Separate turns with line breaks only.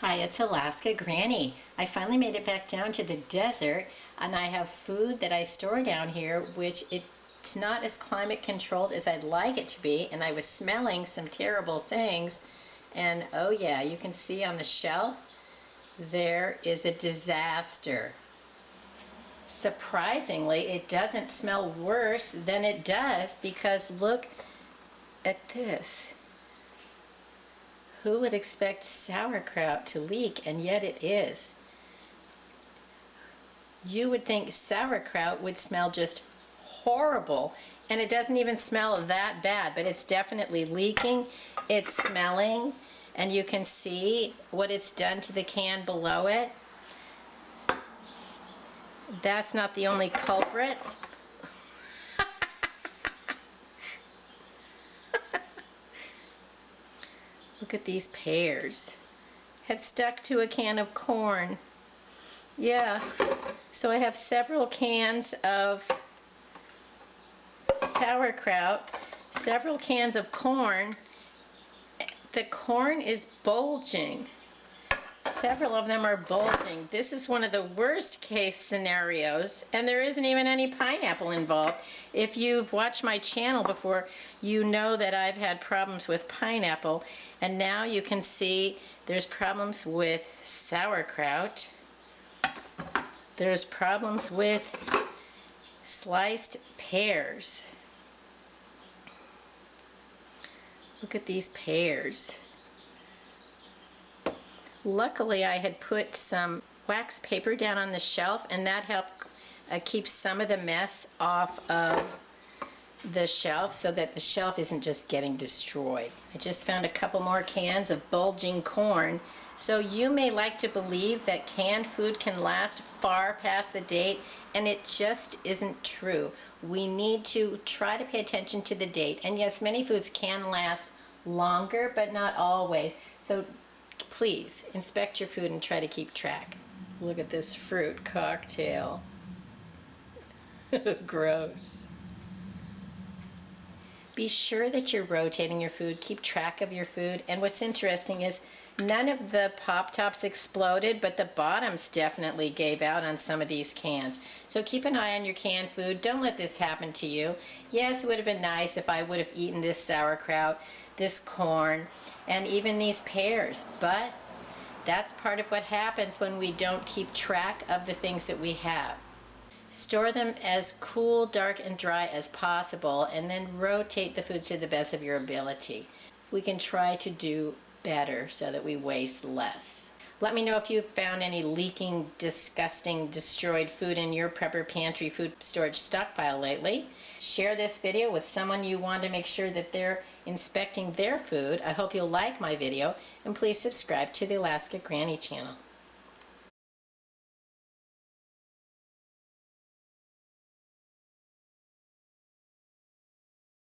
Hi, it's Alaska Granny. I finally made it back down to the desert, and I have food that I store down here, which it's not as climate controlled as I'd like it to be, and I was smelling some terrible things, and oh yeah, you can see on the shelf, there is a disaster. Surprisingly, it doesn't smell worse than it does because look at this. Who would expect sauerkraut to leak, and yet it is. You would think sauerkraut would smell just horrible, and it doesn't even smell that bad, but it's definitely leaking, it's smelling, and you can see what it's done to the can below it. That's not the only culprit. Look at these pears. Have stuck to a can of corn. Yeah, so I have several cans of sauerkraut, several cans of corn. The corn is bulging. Several of them are bulging. This is one of the worst case scenarios, and there isn't even any pineapple involved. If you've watched my channel before, you know that I've had problems with pineapple, and now you can see there's problems with sauerkraut. There's problems with sliced pears. Look at these pears. Luckily, I had put some wax paper down on the shelf, and that helped keep some of the mess off of the shelf so that the shelf isn't just getting destroyed. I just found a couple more cans of bulging corn. So you may like to believe that canned food can last far past the date, and it just isn't true. We need to try to pay attention to the date. And yes, many foods can last longer, but not always. So please inspect your food and try to keep track. Look at this fruit cocktail. Gross. Be sure that you're rotating your food. Keep track of your food. And what's interesting is none of the pop tops exploded, but the bottoms definitely gave out on some of these cans. So keep an eye on your canned food. Don't let this happen to you. Yes, it would have been nice if I would have eaten this sauerkraut, this corn, and even these pears, but that's part of what happens when we don't keep track of the things that we have. Store them as cool, dark, and dry as possible, and then rotate the foods to the best of your ability. We can try to do better so that we waste less. Let me know if you've found any leaking, disgusting, destroyed food in your prepper pantry food storage stockpile lately. Share this video with someone you want to make sure that they're inspecting their food. I hope you'll like my video, and please subscribe to the Alaska Granny channel.